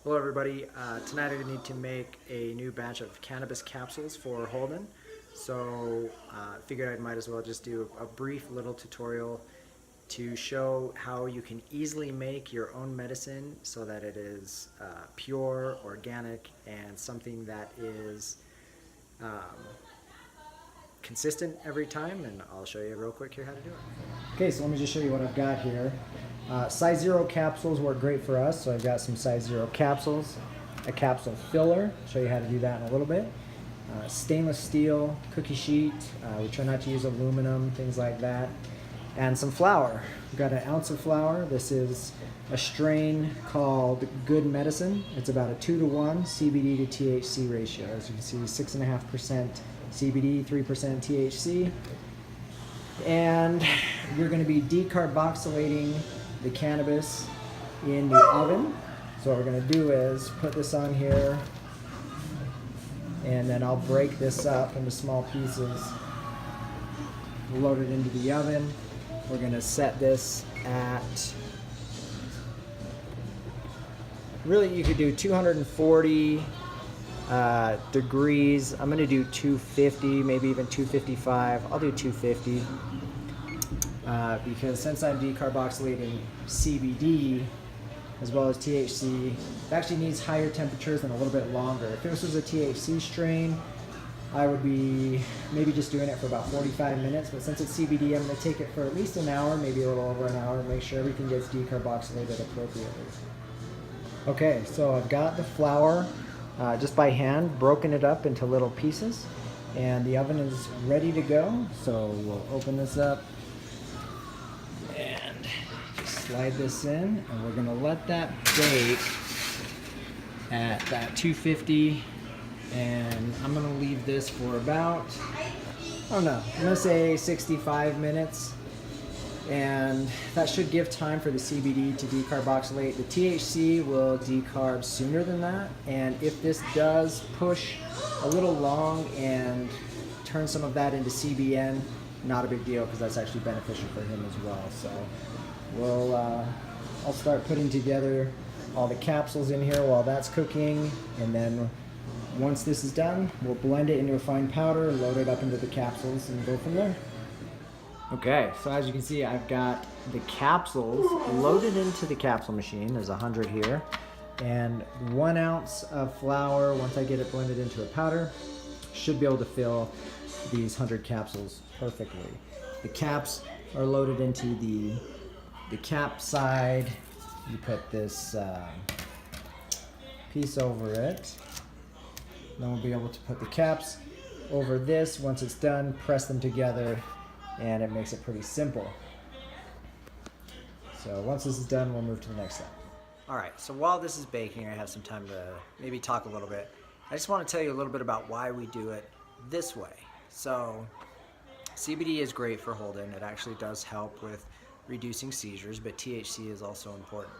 Hello everybody, tonight I need to make a new batch of cannabis capsules for Holden. So figured I might as well just do a brief little tutorial to show how you can easily make your own medicine so that it is pure, organic, and something that is um, consistent every time, and I'll show you real quick here how to do it. Okay, so let me just show you what I've got here. Size 0 capsules work great for us, so I've got some size 0 capsules, a capsule filler, show you how to do that in a little bit, stainless steel cookie sheet, we try not to use aluminum, things like that, and some flour. We've got an ounce of flour. This is a strain called Good Medicine. It's about a 2-to-1 CBD to THC ratio. As you can see, 6.5% CBD, 3% THC. And you're going to be decarboxylating the cannabis in the oven. So what we're going to do is put this on here, and then I'll break this up into small pieces, load it into the oven. We're going to set this at, really you could do 240 degrees. I'm going to do 250, maybe even 255. I'll do 250 because since I'm decarboxylating CBD as well as THC, it actually needs higher temperatures and a little bit longer. If this was a THC strain, I would be maybe just doing it for about 45 minutes, but since it's CBD, I'm going to take it for at least an hour, maybe a little over an hour, and make sure everything gets decarboxylated appropriately. Okay, so I've got the flour just by hand, broken it up into little pieces, and the oven is ready to go. So we'll open this up and just slide this in, and we're going to let that bake at that 250, and I'm going to leave this for about, I don't know, I'm going to say 65 minutes. And that should give time for the CBD to decarboxylate. The THC will decarb sooner than that, and if this does push a little long and turn some of that into CBN, not a big deal, because that's actually beneficial for him as well. So I'll start putting together all the capsules in here while that's cooking, and then once this is done, we'll blend it into a fine powder, load it up into the capsules, and go from there. Okay, so as you can see, I've got the capsules loaded into the capsule machine. There's 100 here, and 1 ounce of flour, once I get it blended into a powder, should be able to fill these 100 capsules perfectly. The caps are loaded into the cap side. You put this piece over it. Then we'll be able to put the caps over this. Once it's done, press them together, and it makes it pretty simple. So once this is done, we'll move to the next step. All right, so while this is baking, I have some time to maybe talk a little bit. I just want to tell you a little bit about why we do it this way. So CBD is great for Holden. It actually does help with reducing seizures, but THC is also important.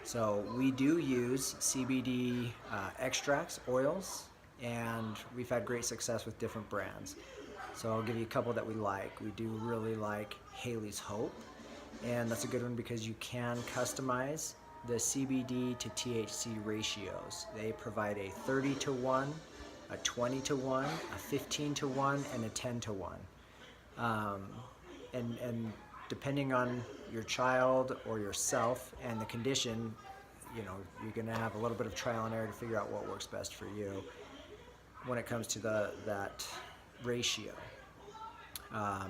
So we do use CBD extracts, oils, and we've had great success with different brands. So I'll give you a couple that we like. We do really like Haley's Hope, and that's a good one because you can customize the CBD to THC ratios. They provide a 30-to-1, a 20-to-1, a 15-to-1, and a 10-to-1. And depending on your child or yourself and the condition, you know, you're going to have a little bit of trial and error to figure out what works best for you when it comes to that ratio.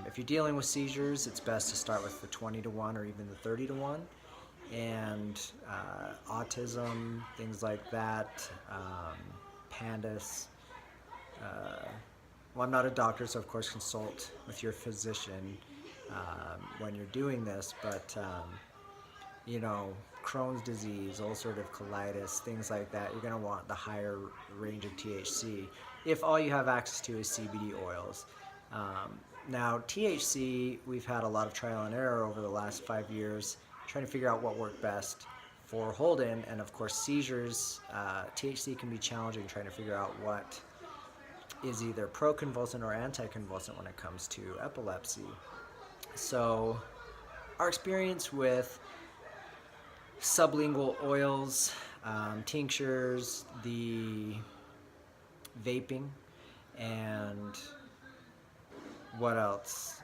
If you're dealing with seizures, it's best to start with the 20-to-1 or even the 30-to-1. And autism, things like that, pandas. Well, I'm not a doctor, so of course consult with your physician when you're doing this, but you know, Crohn's disease, ulcerative colitis, things like that, you're going to want the higher range of THC if all you have access to is CBD oils. Now, THC, we've had a lot of trial and error over the last 5 years trying to figure out what worked best for Holden, and of course seizures, THC can be challenging trying to figure out what is either proconvulsant or anticonvulsant when it comes to epilepsy. So our experience with sublingual oils, tinctures, the vaping, and what else?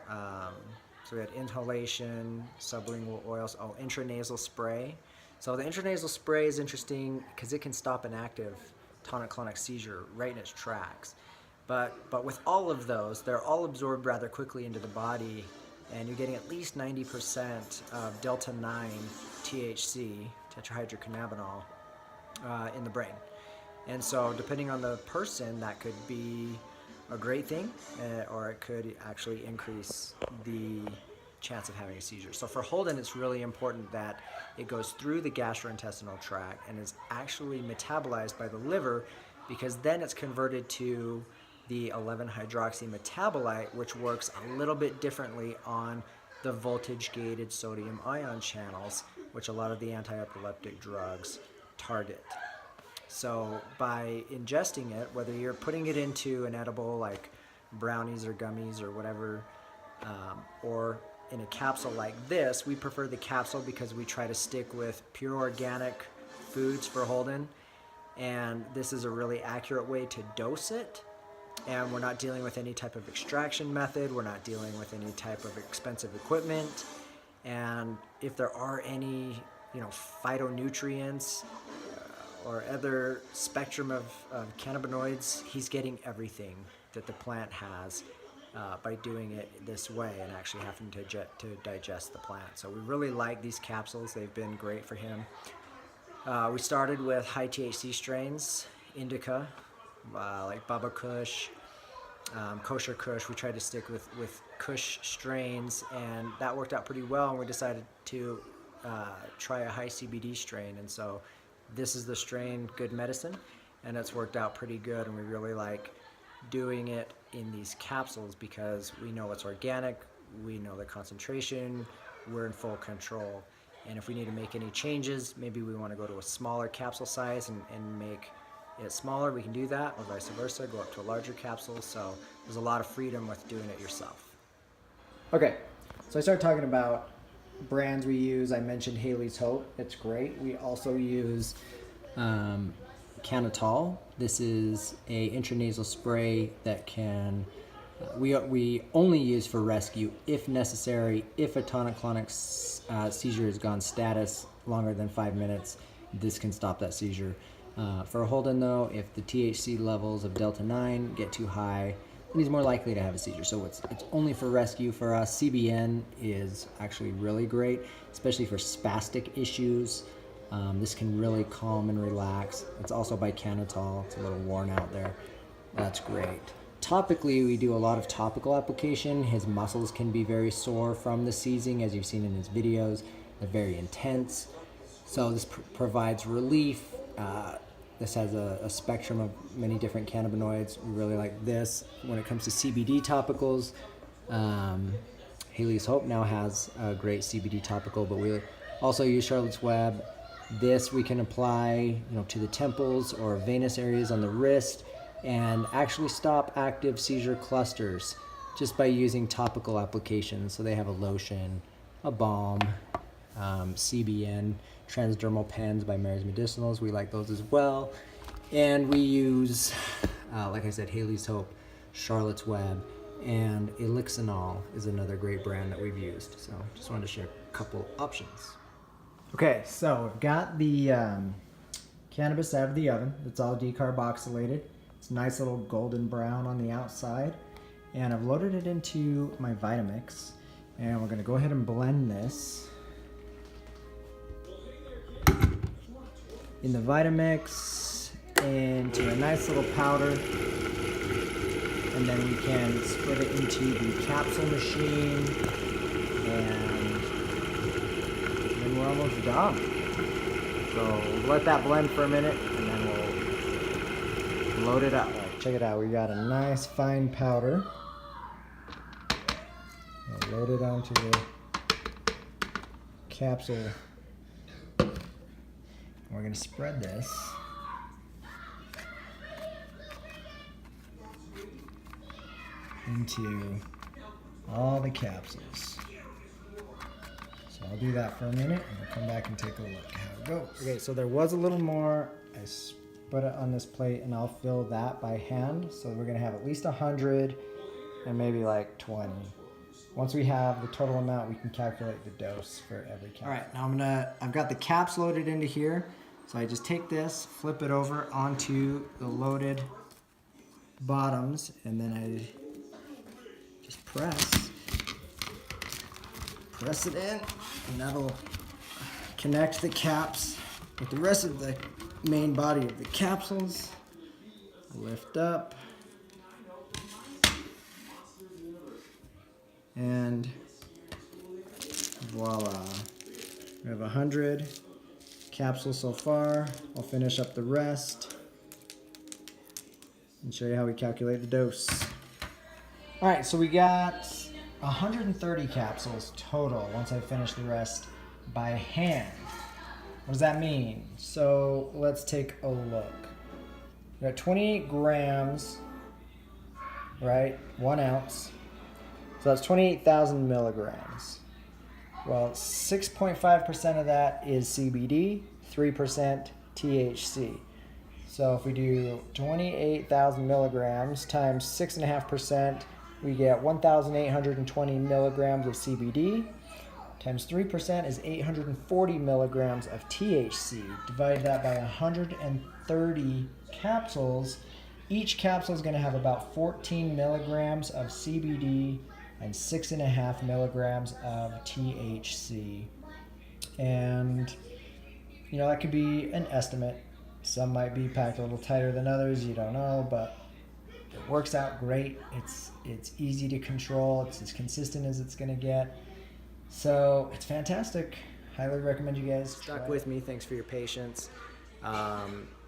So we had inhalation, sublingual oils, intranasal spray. So the intranasal spray is interesting because it can stop an active tonic-clonic seizure right in its tracks. But with all of those, they're all absorbed rather quickly into the body, and you're getting at least 90% of delta-9 THC, tetrahydrocannabinol, in the brain. And so depending on the person, that could be a great thing, or it could actually increase the chance of having a seizure. So for Holden, it's really important that it goes through the gastrointestinal tract and is actually metabolized by the liver, because then it's converted to the 11-hydroxy metabolite, which works a little bit differently on the voltage-gated sodium ion channels, which a lot of the anti-epileptic drugs target. So by ingesting it, whether you're putting it into an edible like brownies or gummies or whatever, or in a capsule like this, we prefer the capsule because we try to stick with pure organic foods for Holden, and this is a really accurate way to dose it. And we're not dealing with any type of extraction method. We're not dealing with any type of expensive equipment. And if there are any, phytonutrients or other spectrum of cannabinoids, he's getting everything that the plant has by doing it this way and actually having to digest the plant. So we really like these capsules. They've been great for him. We started with high THC strains, indica, like Bubba Kush, Kosher Kush. We tried to stick with Kush strains, and that worked out pretty well, and we decided to try a high CBD strain. And so this is the strain Good Medicine, and it's worked out pretty good, and we really like doing it in these capsules because we know it's organic, we know the concentration, we're in full control. And if we need to make any changes, maybe we want to go to a smaller capsule size and make it smaller, we can do that, or vice versa, go up to a larger capsule. So there's a lot of freedom with doing it yourself. Okay, so I started talking about brands we use. I mentioned Haley's Hope. It's great. We also use Cannatol. This is a intranasal spray that can we only use for rescue if necessary. If a tonic-clonic seizure has gone status longer than 5 minutes, this can stop that seizure. For Holden, though, if the THC levels of delta 9 get too high, then he's more likely to have a seizure. So it's only for rescue for us. CBN is actually really great, especially for spastic issues. This can really calm and relax. It's also by Cannatol. It's a little worn out there. That's great. Topically, we do a lot of topical application. His muscles can be very sore from the seizing, as you've seen in his videos. They're very intense. So this provides relief. This has a spectrum of many different cannabinoids. We really like this. When it comes to CBD topicals, Haley's Hope now has a great CBD topical, but we also use Charlotte's Web. This we can apply, to the temples or venous areas on the wrist, and actually stop active seizure clusters just by using topical applications. So they have a lotion, a balm, CBN, transdermal pens by Mary's Medicinals. We like those as well. And we use, like I said, Haley's Hope, Charlotte's Web, and Elixinol is another great brand that we've used. So just wanted to share a couple options. Okay, so I've got the cannabis out of the oven. It's all decarboxylated. It's a nice little golden brown on the outside. And I've loaded it into my Vitamix. And we're gonna go ahead and blend this in the Vitamix into a nice little powder. And then we can spread it into the capsule machine. And then we're almost done. So we'll let that blend for a minute and then we'll load it up. Right, check it out. We got a nice fine powder. We'll load it onto the capsule. We're going to spread this into all the capsules. So So I'll do that for a minute and we'll come back and take a look at how it goes. Okay, so there was a little more. I put it on this plate and I'll fill that by hand. So we're gonna have at least 100 and maybe like 20. Once we have the total amount, we can calculate the dose for every cap. All right, now I've got the caps loaded into here. So I just take this, flip it over onto the loaded bottoms, and then I just press it in, and that'll connect the caps with the rest of the main body of the capsules. Lift up, and voila. We have 100 capsules so far. I'll finish up the rest and show you how we calculate the dose. All right, so we got 130 capsules total once I finish the rest by hand. What does that mean? So let's take a look. We got 28 grams, right? 1 ounce. So that's 28,000 milligrams. Well, 6.5% of that is CBD, 3% THC. So if we do 28,000 milligrams times 6.5%, we get 1,820 milligrams of CBD. Times 3% is 840 milligrams of THC. Divide that by 130 capsules. Each capsule is going to have about 14 milligrams of CBD and 6.5 milligrams of THC. And, you know, that could be an estimate. Some might be packed a little tighter than others, you don't know, but it works out great. It's easy to control. It's as consistent as it's going to get. So it's fantastic. Highly recommend you guys stuck with me. Thanks for your patience.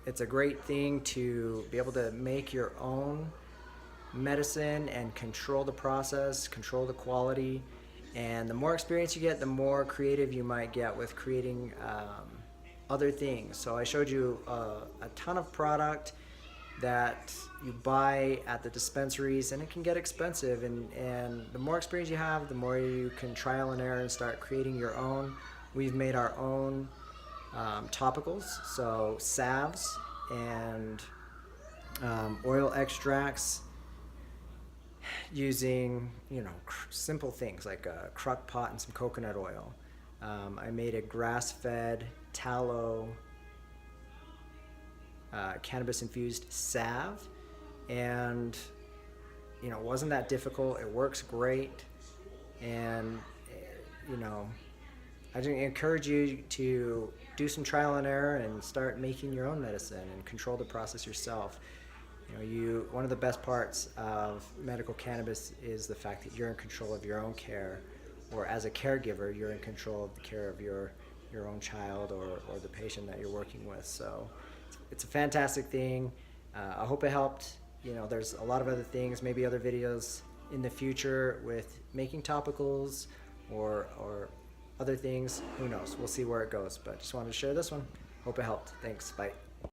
It's a great thing to be able to make your own medicine and control the process, control the quality. And the more experience you get, the more creative you might get with creating other things. So I showed you a ton of product that you buy at the dispensaries, and it can get expensive, and the more experience you have, the more you can trial and error and start creating your own. We've made our own topicals, so salves and oil extracts using, you know, simple things like a crock pot and some coconut oil. I made a grass-fed tallow cannabis infused salve, and you know, it wasn't that difficult. It works great, and you know, I just encourage you to do some trial and error and start making your own medicine and control the process yourself. You know, one of the best parts of medical cannabis is the fact that you're in control of your own care, or as a caregiver, you're in control of the care of your own child or the patient that you're working with. So it's a fantastic thing. I hope it helped. You know, there's a lot of other things, maybe other videos in the future with making topicals or other things. Who knows? We'll see where it goes. But just wanted to share this one. Hope it helped. Thanks. Bye.